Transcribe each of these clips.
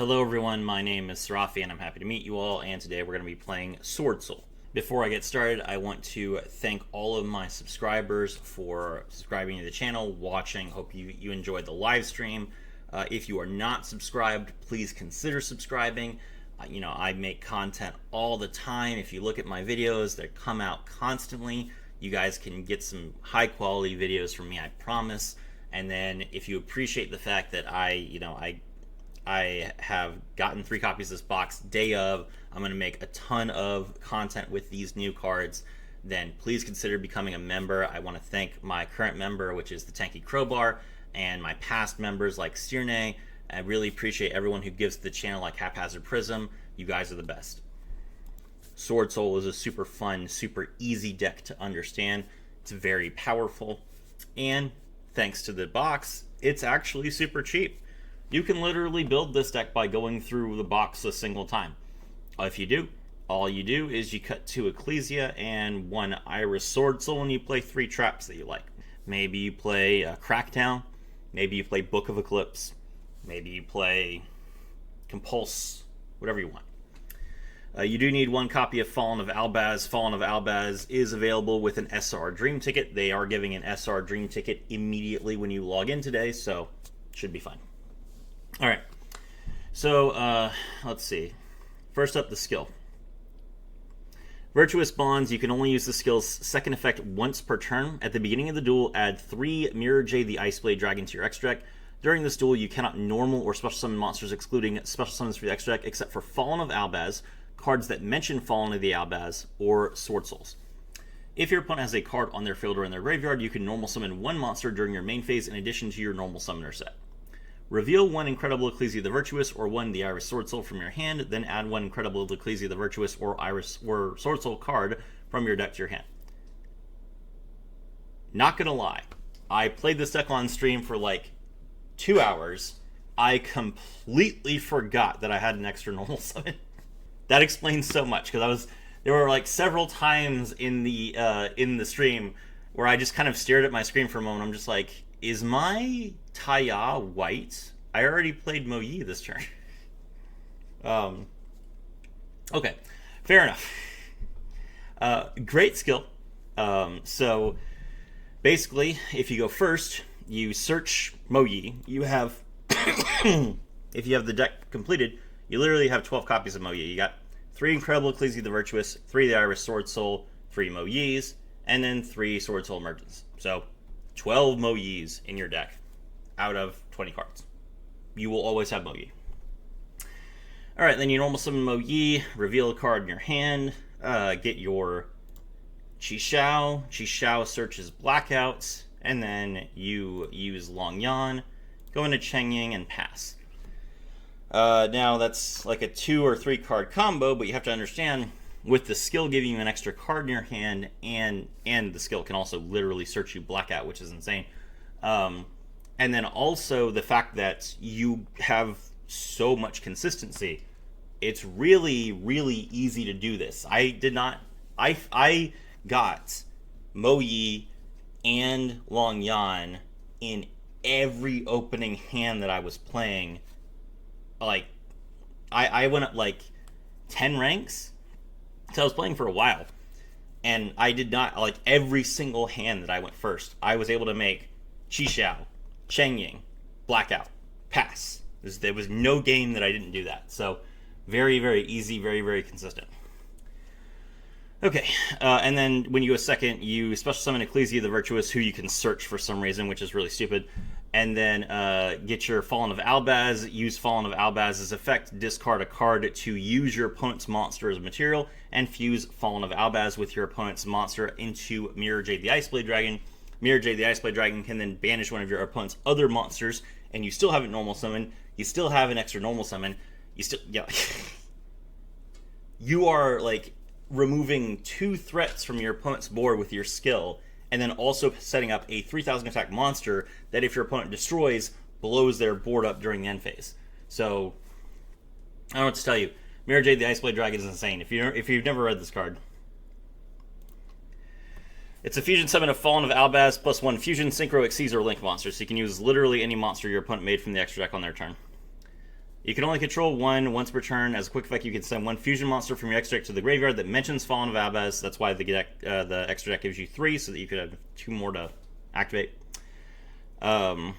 Hello everyone, my name is Sarafi and I'm happy to meet you all, and today we're going to be playing Swordsoul. Before I get started, I want to thank all of my subscribers for subscribing to the channel, watching. Hope you enjoyed the live stream. If you are not subscribed, please consider subscribing. I make content all the time. If you look at my videos, they come out constantly. You guys can get some high quality videos from me, I promise. And then if you appreciate the fact that I have gotten 3 copies of this box day of, I'm going to make a ton of content with these new cards, then please consider becoming a member. I want to thank my current member, which is the Tanky Crowbar, and my past members like Stirne. I really appreciate everyone who gives to the channel, like Haphazard Prism. You guys are the best. Swordsoul is a super fun, super easy deck to understand. It's very powerful, and thanks to the box, it's actually super cheap. You can literally build this deck by going through the box a single time. If you do, all you do is you cut 2 Ecclesia and 1 Iris Swordsoul, and you play 3 traps that you like. Maybe you play Crackdown, maybe you play Book of Eclipse, maybe you play Compulse, whatever you want. You do need 1 copy of Fallen of Albaz. Fallen of Albaz is available with an SR Dream Ticket. They are giving an SR Dream Ticket immediately when you log in today, so it should be fine. Alright, so let's see. First up, the skill. Virtuous Bonds, you can only use the skill's second effect once per turn. At the beginning of the duel, add 3 Mirror Jade the Iceblade Dragon to your extra deck. During this duel, you cannot normal or special summon monsters excluding special summons for the extra deck except for Fallen of Albaz, cards that mention Fallen of the Albaz, or Sword Souls. If your opponent has a card on their field or in their graveyard, you can normal summon 1 monster during your main phase in addition to your normal summoner set. Reveal 1 Incredible Ecclesia the Virtuous or 1 the Iris Swordsoul from your hand, then add 1 Incredible Ecclesia the Virtuous or Iris or Swordsoul card from your deck to your hand. Not gonna lie, I played this deck on stream for like 2 hours. I completely forgot that I had an extra normal summon. That explains so much, because there were like several times in the stream where I just kind of stared at my screen for a moment. I'm just like, is my Taya white? I already played Mo Yi this turn. Okay, fair enough. Great skill. So basically, if you go first, you search Mo Yi. You have, if you have the deck completed, you literally have 12 copies of Mo Yi. You got 3 Incredible Ecclesia the Virtuous, 3 the Iris Swordsoul, 3 Mo Yis, and then 3 Swordsoul Emergence. So 12 Mo Yis in your deck out of 20 cards. You will always have Mo Yi. Alright, then you normal summon Mo Yi, reveal a card in your hand, get your Chi-Shao. Chi-Shao searches Blackout, and then you use Long Yan, go into Cheng Ying, and pass. Now that's like a 2 or 3 card combo, but you have to understand, with the skill giving you an extra card in your hand, and the skill can also literally search you Blackout, which is insane. And then also the fact that you have so much consistency, it's really, really easy to do this. I got Mo Yi and Long Yan in every opening hand that I was playing. Like, I went up like 10 ranks, so I was playing for a while, and I did not, like, every single hand that I went first, I was able to make Chi-Shao, Cheng Ying, Blackout, pass. There was no game that I didn't do that, so very, very easy, very, very consistent. Okay, and then when you go second, you special summon Ecclesia the Virtuous, who you can search for some reason, which is really stupid. And then get your Fallen of Albaz, use Fallen of Albaz's effect, discard a card to use your opponent's monster as material, and fuse Fallen of Albaz with your opponent's monster into Mirror Jade the Iceblade Dragon. Mirror Jade the Iceblade Dragon can then banish one of your opponent's other monsters, and you still have a normal summon, you still have an extra normal summon, you still, yeah. You are, like, removing 2 threats from your opponent's board with your skill, and then also setting up a 3,000 attack monster that, if your opponent destroys, blows their board up during the end phase. So, I don't know what to tell you. Mirror Jade the Iceblade Dragon is insane. If you've never read this card, It's a fusion summon of Fallen of Albaz plus 1 fusion, synchro, Xyz, or link monster, so you can use literally any monster your opponent made from the extra deck on their turn. You can only control one once per turn. As a quick effect, you can send one fusion monster from your extra deck to the graveyard that mentions Fallen of Abaz. That's why the extra deck gives you 3, so that you could have 2 more to activate. Banish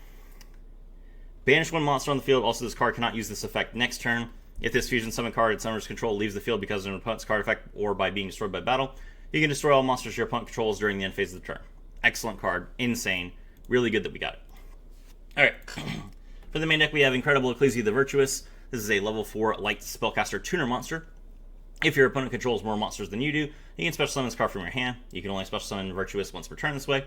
one monster on the field. Also, this card cannot use this effect next turn. If this fusion summon card at summoner's control leaves the field because of an opponent's card effect or by being destroyed by battle, you can destroy all monsters your opponent controls during the end phase of the turn. Excellent card. Insane. Really good that we got it. Alright. For the main deck, we have Incredible Ecclesia the Virtuous. This is a level 4 light spellcaster tuner monster. If your opponent controls more monsters than you do, you can special summon this card from your hand. You can only special summon Virtuous once per turn this way.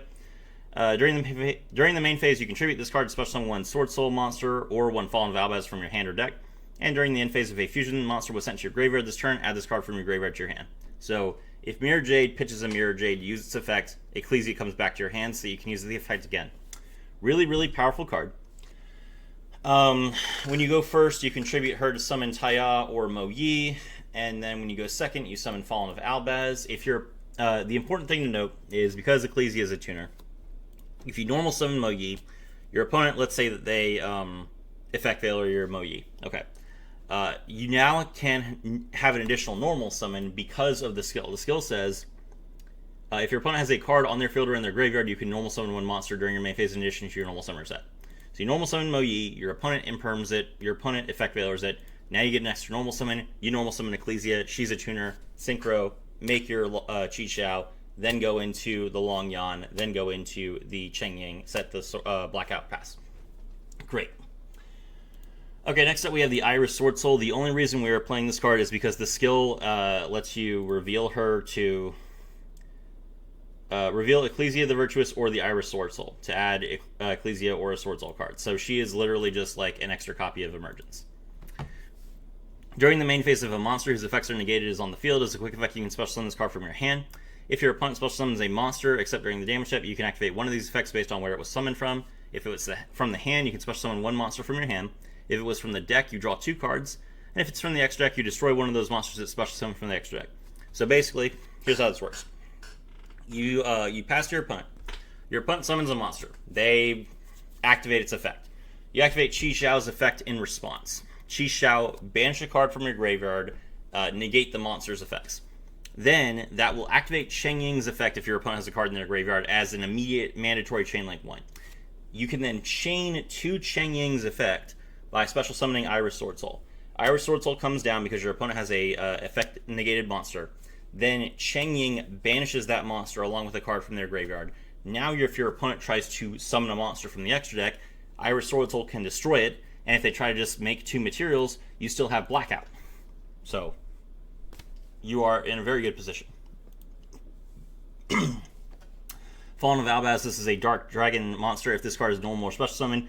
During the main phase, you contribute this card to special summon one Swordsoul monster or one Fallen of Albaz from your hand or deck. And during the end phase, if a fusion monster was sent to your graveyard this turn, add this card from your graveyard to your hand. So, if Mirror Jade pitches a Mirror Jade, use its effect, Ecclesia comes back to your hand, so you can use the effect again. Really, really powerful card. When you go first, you contribute her to summon Taya or Mo Yi, and then when you go second, you summon Fallen of Albaz. If you're, the important thing to note is because Ecclesia is a tuner, if you normal summon Mo Yi, your opponent, let's say that they effect failure your Mo Yi. Okay. You now can have an additional normal summon because of the skill. The skill says, if your opponent has a card on their field or in their graveyard, you can normal summon one monster during your main phase in addition to your normal summoner set. So you normal summon Mo Yi, your opponent imperms it, your opponent effect failures it, now you get an extra normal summon, you normal summon Ecclesia, she's a tuner, Synchro, make your Chi Xiao, then go into the Long Yan, then go into the Cheng Ying, set the Blackout Pass. Great. Okay, next up we have the Iris Swordsoul. The only reason we are playing this card is because the skill lets you reveal her to... reveal Ecclesia the Virtuous or the Iris Swordsoul to add Ecclesia or a Swordsoul card. So she is literally just like an extra copy of Emergence. During the main phase of a monster whose effects are negated is on the field, as a quick effect you can special summon this card from your hand. If your opponent special summons a monster, except during the damage step, you can activate one of these effects based on where it was summoned from. If it was from the hand, you can special summon one monster from your hand. If it was from the deck, you draw 2 cards. And if it's from the extra deck, you destroy one of those monsters that's special summoned from the extra deck. So basically, here's how this works. You pass to your opponent. Your opponent summons a monster. They activate its effect. You activate Chi Xiao's effect in response. Chi Xiao, banish a card from your graveyard, negate the monster's effects. Then, that will activate Cheng Ying's effect if your opponent has a card in their graveyard as an immediate mandatory chain link 1. You can then chain to Cheng Ying's effect by special summoning Iris Swordsoul. Iris Swordsoul comes down because your opponent has a effect negated monster. Then Cheng Ying banishes that monster along with a card from their graveyard. Now if your opponent tries to summon a monster from the extra deck, Iris Swordsoul can destroy it, and if they try to just make 2 materials, you still have Blackout. So, you are in a very good position. Fallen of Albaz, this is a Dark Dragon monster. If this card is normal or special summon,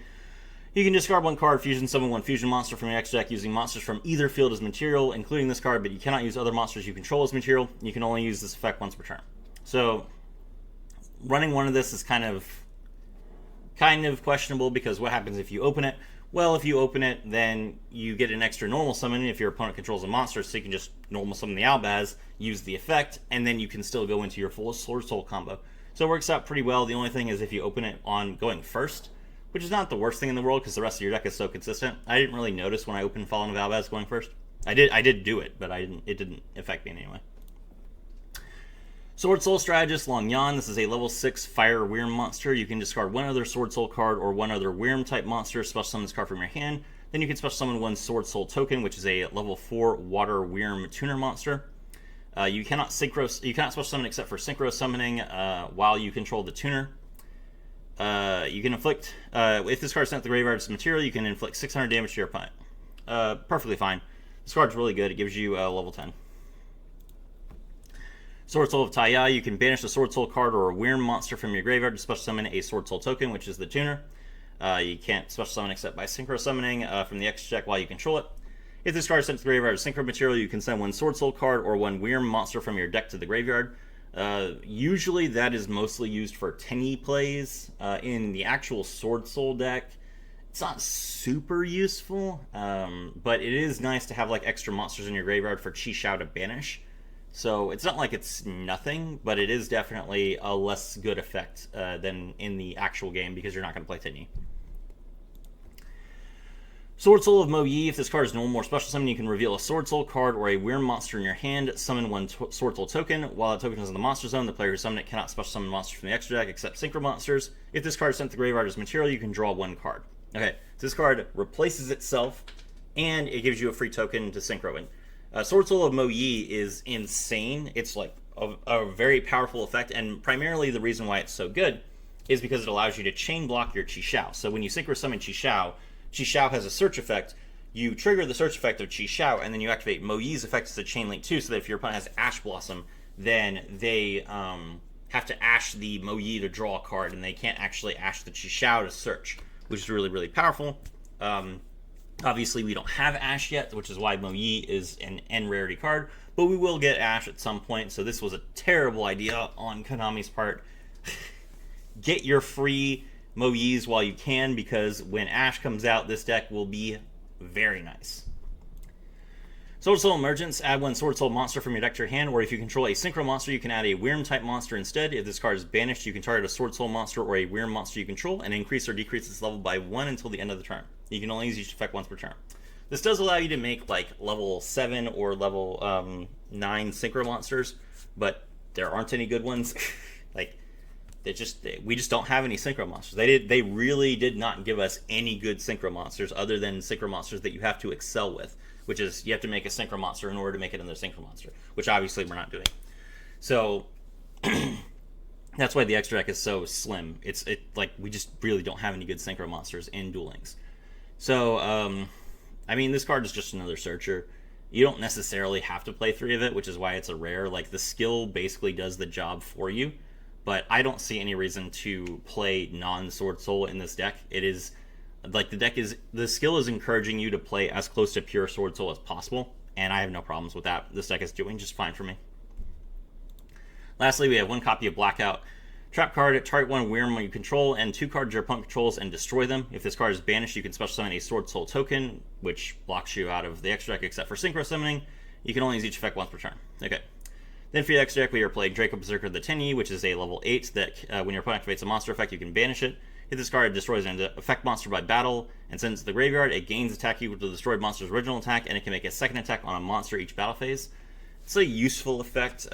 you can discard 1 card, fusion summon 1 fusion monster from your extra deck using monsters from either field as material, including this card, but you cannot use other monsters you control as material. You can only use this effect once per turn. So, running one of this is kind of questionable, because what happens if you open it? Well, if you open it, then you get an extra normal summon if your opponent controls a monster, so you can just normal summon the Albaz, use the effect, and then you can still go into your full Swordsoul combo. So it works out pretty well. The only thing is if you open it on going first, which is not the worst thing in the world because the rest of your deck is so consistent. I didn't really notice when I opened Fallen of Albaz going first. I did do it, but it didn't affect me in any way. Swordsoul Strategist Long Yan. This is a level 6 Fire Wyrm monster. You can discard 1 other Swordsoul card or 1 other Wyrm type monster, special summon this card from your hand. Then you can special summon 1 Swordsoul token, which is a level 4 Water Wyrm tuner monster. You cannot special summon except for Synchro summoning while you control the tuner. You can inflict, if this card is sent to the graveyard as material, you can inflict 600 damage to your opponent. Perfectly fine. This card's really good. It gives you level 10. Swordsoul of Taya. You can banish a Swordsoul card or a Wyrm monster from your graveyard to special summon a Swordsoul token, which is the tuner. You can't special summon except by Synchro summoning from the extra deck while you control it. If this card is sent to the graveyard as Synchro material, you can send 1 Swordsoul card or 1 Wyrm monster from your deck to the graveyard. Usually that is mostly used for Tenyi plays. In the actual Swordsoul deck, it's not super useful, but it is nice to have like extra monsters in your graveyard for Chi Xiao to banish. So it's not like it's nothing, but it is definitely a less good effect than in the actual game because you're not going to play Tenyi. Swordsoul of Mo Yi. If this card is normal or special summon, you can reveal a Swordsoul card or a Wyrm monster in your hand. Summon one Swordsoul token. While that token is in the monster zone, the player who summoned it cannot special summon monsters from the extra deck except Synchro monsters. If this card is sent to the graveyard as material, you can draw one card. Okay, so this card replaces itself, and it gives you a free token to Synchro in. Swordsoul of Mo Yi is insane. It's like a very powerful effect, and primarily the reason why it's so good is because it allows you to chain block your Chi-Xiao. So when you Synchro summon Chi-Xiao, Chi-Xiao has a search effect. You trigger the search effect of Chi-Xiao, and then you activate Mo Yi's effect as a chain link too, so that if your opponent has Ash Blossom, then they have to Ash the Mo Yi to draw a card, and they can't actually Ash the Chi-Xiao to search, which is really, really powerful. Obviously, we don't have Ash yet, which is why Mo Yi is an N rarity card, but we will get Ash at some point, so this was a terrible idea on Konami's part. Get your free Mo Yis while you can, because when Ash comes out, this deck will be very nice. Swordsoul Emergence. Add one Swordsoul monster from your deck to your hand, or if you control a Synchro monster, you can add a Wyrm type monster instead. If this card is banished, you can target a Swordsoul monster or a Wyrm monster you control and increase or decrease its level by 1 until the end of the turn. You can only use each effect once per turn. This does allow you to make like level 7 or level 9 Synchro monsters, but there aren't any good ones. Like, we just don't have any Synchro monsters. They really did not give us any good Synchro monsters other than Synchro monsters that you have to excel with, which is you have to make a Synchro monster in order to make it another Synchro monster, which obviously we're not doing. So that's why the extra deck is so slim. Like we just really don't have any good Synchro monsters in Duel Links. So I mean, this card is just another searcher. You don't necessarily have to play 3 of it, which is why it's a rare. Like, the skill basically does the job for you, but I don't see any reason to play non-Swordsoul in this deck. It is, like, the skill is encouraging you to play as close to pure Swordsoul as possible, and I have no problems with that. This deck is doing just fine for me. Lastly, we have 1 copy of Blackout. Trap card, target 1 Wyrm you control, and 2 cards your opponent controls, and destroy them. If this card is banished, you can special summon a Swordsoul token, which blocks you out of the extra deck except for Synchro summoning. You can only use each effect once per turn. Okay. Then for your extra deck, we are playing Draco Berserker the Tenyi, which is a level 8 that when your opponent activates a monster effect, you can banish it. If this card destroys an effect monster by battle and sends it to the graveyard, it gains attack equal to the destroyed monster's original attack, and it can make a second attack on a monster each battle phase. It's a useful effect.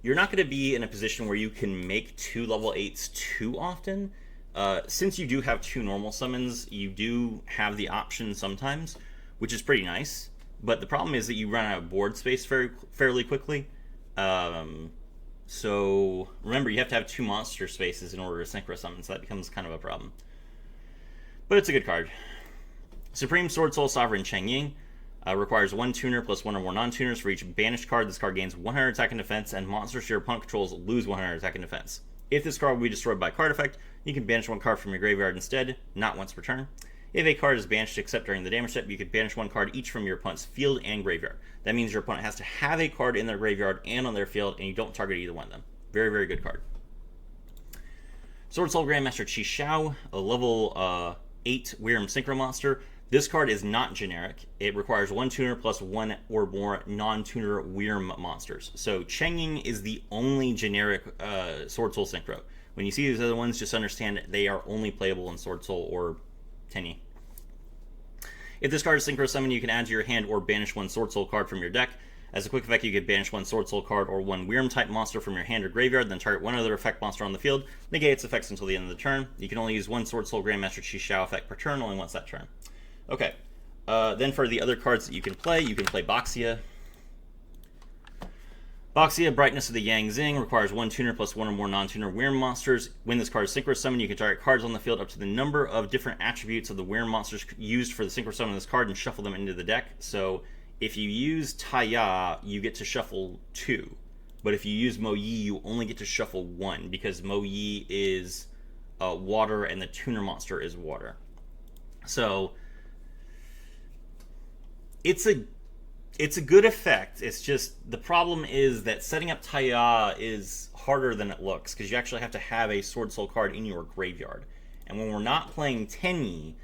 You're not going to be in a position where you can make 2 level 8s too often. Since you do have 2 normal summons, you do have the option sometimes, which is pretty nice. But the problem is that you run out of board space fairly quickly. So remember, you have to have 2 monster spaces in order to Synchro summon, so that becomes kind of a problem. But it's a good card. Supreme Swordsoul Sovereign Cheng-Ying. Requires 1 tuner plus 1 or more non-tuners for each banished card. This card gains 100 attack and defense, and monsters your opponent controls lose 100 attack and defense. If this card will be destroyed by card effect, you can banish 1 card from your graveyard instead, not once per turn. If a card is banished except during the damage step, you can banish 1 card each from your opponent's field and graveyard. That means your opponent has to have a card in their graveyard and on their field, and you don't target either one of them. Very, very good card. Swordsoul Grandmaster Chi-Xiao, a level 8 Wyrm Synchro monster. This card is not generic. It requires 1 tuner plus 1 or more non-tuner Wyrm monsters. So Cheng-Ying is the only generic Swordsoul Synchro. When you see these other ones, just understand they are only playable in Swordsoul or Tenyi. If this card is Synchro Summon, you can add to your hand or banish 1 Swordsoul card from your deck. As a quick effect, you can banish 1 Swordsoul card or 1 Wyrm type monster from your hand or graveyard, then target 1 other effect monster on the field, negate its effects until the end of the turn. You can only use 1 Swordsoul Grandmaster Chi-Xiao effect per turn, only once that turn. Okay, then for the other cards that you can play Boxia. Boxia, Brightness of the Yang Zing, requires 1 tuner plus 1 or more non-tuner Wyrm monsters. When this card is Synchro Summon, you can target cards on the field up to the number of different attributes of the Wyrm monsters used for the Synchro Summon of this card and shuffle them into the deck. So if you use Taya, you get to shuffle 2. But if you use Mo Yi, you only get to shuffle 1, because Mo Yi is water and the tuner monster is water. So it's a good effect. It's just the problem is that setting up Taya is harder than it looks, because you actually have to have a Swordsoul card in your graveyard. And when we're not playing Tenyi,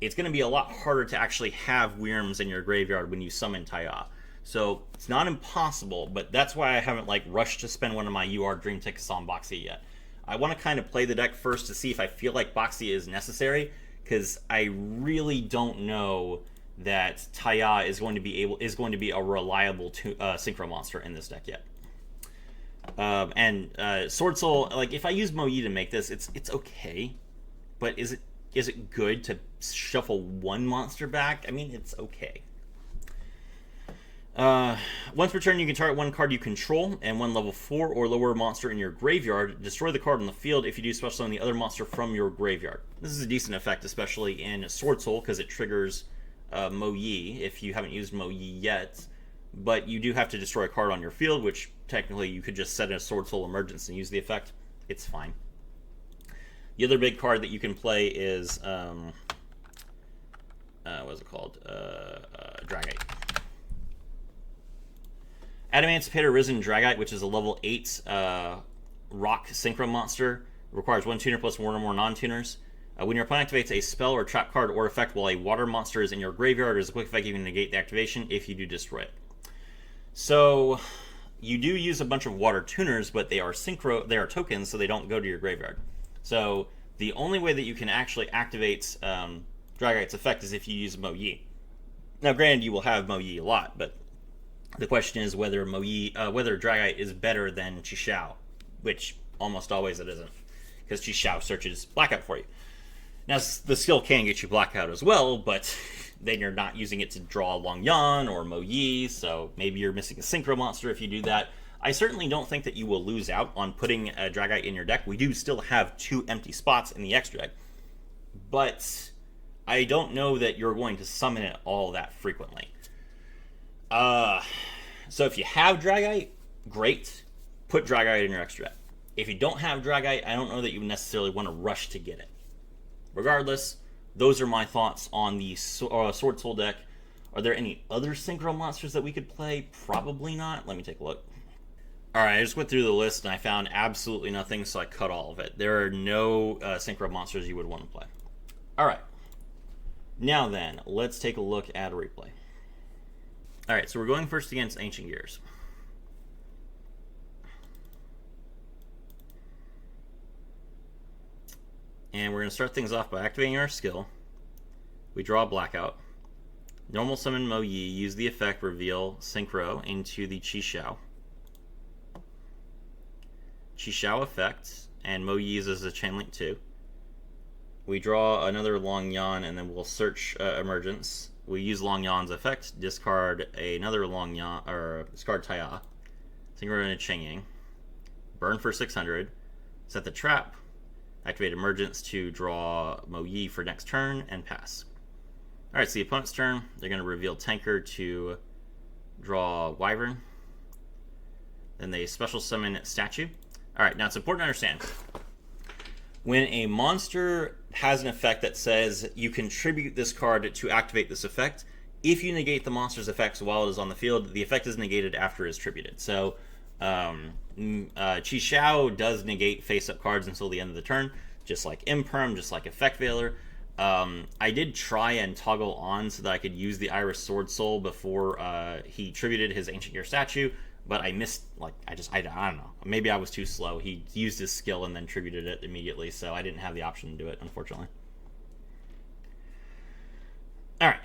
it's going to be a lot harder to actually have Wyrms in your graveyard when you summon Taya. So it's not impossible, but that's why I haven't rushed to spend one of my UR Dream tickets on Boxia yet. I want to kind of play the deck first to see if I feel like Boxia is necessary, because I really don't know that Taya is going to be a reliable synchro monster in this deck yet. And Swordsoul, like if I use Mo Yi to make this, it's okay, but is it good to shuffle one monster back? I mean, it's okay. Once per turn, you can target one card you control and one level 4 or lower monster in your graveyard. Destroy the card on the field. If you do, special summon the other monster from your graveyard. This is a decent effect, especially in Swordsoul, because it triggers Mo Yi if you haven't used Mo Yi yet. But you do have to destroy a card on your field, which technically you could just set in a Swordsoul Emergence and use the effect. It's fine. The other big card that you can play is what is it called? Dragite. Adamancipator Risen Dragite, which is a level 8 rock synchro monster. Requires 1 tuner plus 1 or more non-tuners. When your opponent activates a spell or trap card or effect while a water monster is in your graveyard, as a quick effect, you can negate the activation if you do destroy it. So you do use a bunch of water tuners, but they are synchro. They are tokens, so they don't go to your graveyard. So the only way that you can actually activate Dragite's effect is if you use Mo Yi. Now, granted, you will have Mo Yi a lot, but the question is whether whether Dragite is better than Qishao, which almost always it isn't, because Qishao searches Blackout for you. Now, the skill can get you Blackout as well, but then you're not using it to draw Long Yan or Mo Yi, so maybe you're missing a Synchro monster if you do that. I certainly don't think that you will lose out on putting a Dragite in your deck. We do still have 2 empty spots in the extra deck, but I don't know that you're going to summon it all that frequently. So if you have Dragite, great. Put Dragite in your extra deck. If you don't have Dragite, I don't know that you necessarily want to rush to get it. Regardless, those are my thoughts on the Swordsoul deck. Are there any other Synchro monsters that we could play? Probably not. Let me take a look. Alright, I just went through the list and I found absolutely nothing, so I cut all of it. There are no Synchro monsters you would want to play. Alright. Now then, let's take a look at a replay. Alright, so we're going first against Ancient Gears. And we're going to start things off by activating our skill. We draw a Blackout. Normal summon Mo Yi, use the effect, reveal Synchro into the Qishao. Qishao effect, and Mo Yi uses a Chain Link 2. We draw another Long Yan, and then we'll search Emergence. We use Long Yan's effect, discard another Long Yan, or discard Taya. Synchro into Chengying. Burn for 600. Set the trap. Activate Emergence to draw Mo Yi for next turn, and pass. Alright, so the opponent's turn, they're going to reveal Tanker to draw Wyvern. Then they special summon Statue. Alright, now it's important to understand. When a monster has an effect that says you contribute this card to activate this effect, if you negate the monster's effects while it is on the field, the effect is negated after it is tributed. So, Qishao does negate face-up cards until the end of the turn, just like Imperm, just like Effect Veiler. I did try and toggle on so that I could use the Iris Swordsoul before he tributed his Ancient Gear statue, but I missed, like, I don't know. Maybe I was too slow. He used his skill and then tributed it immediately, so I didn't have the option to do it, unfortunately. Alright.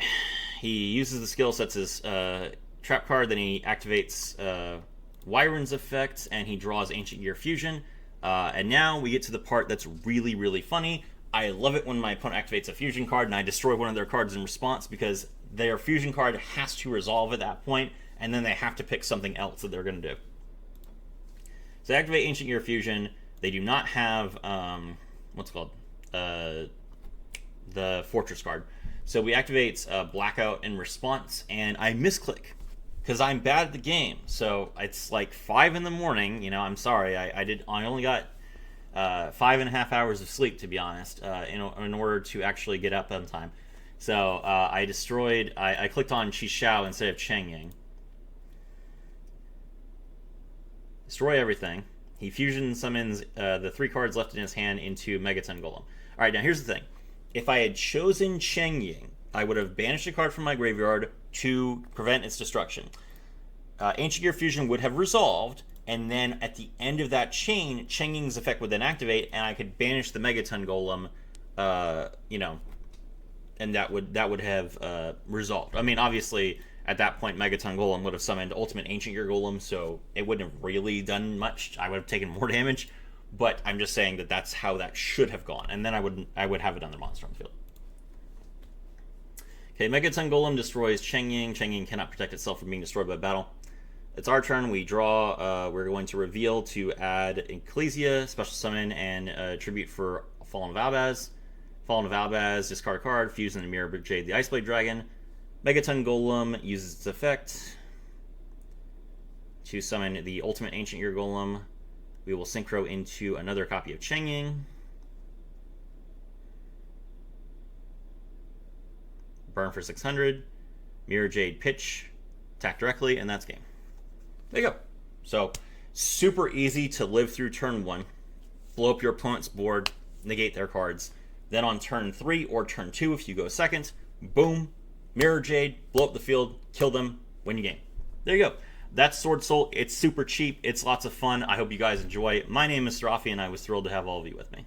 He uses the skill, sets his trap card, then he activates Wyvern's effect, and he draws Ancient Gear Fusion. And now we get to the part that's really, really funny. I love it when my opponent activates a fusion card and I destroy one of their cards in response, because their fusion card has to resolve at that point, and then they have to pick something else that they're going to do. So they activate Ancient Gear Fusion. They do not have, what's it called? The Fortress card. So we activate Blackout in response, and I misclick, because I'm bad at the game. So it's like 5 in the morning, you know, I'm sorry. I only got 5.5 hours of sleep, to be honest, in order to actually get up on time. So I clicked on Qishao instead of Chengying. Destroy everything. He fusion summons the 3 cards left in his hand into Megaton Golem. Alright, now here's the thing. If I had chosen Chengying, I would have banished a card from my graveyard to prevent its destruction. Ancient Gear Fusion would have resolved, and then at the end of that chain, Chengying's effect would then activate, and I could banish the Megaton Golem, and that would have resolved. I mean, obviously, at that point, Megaton Golem would have summoned Ultimate Ancient Gear Golem, so it wouldn't have really done much. I would have taken more damage, but I'm just saying that that's how that should have gone, and then I would have another monster on the field. Okay, Megaton Golem destroys Chengying. Chengying cannot protect itself from being destroyed by battle. It's our turn. We draw. We're going to reveal to add Ecclesia, special summon, and tribute for Fallen of Albaz. Fallen of Albaz, discard a card, fuse into Mirror Jade the Iceblade Dragon. Megaton Golem uses its effect to summon the Ultimate Ancient Gear Golem. We will Synchro into another copy of Chengying. Burn for 600. Mirror Jade pitch. Attack directly, and that's game. There you go. So, super easy to live through turn 1. Blow up your opponent's board, negate their cards. Then on turn 3 or turn 2, if you go second, boom, Mirror Jade, blow up the field, kill them, win your game. There you go. That's Swordsoul. It's super cheap. It's lots of fun. I hope you guys enjoy. My name is Rafi, and I was thrilled to have all of you with me.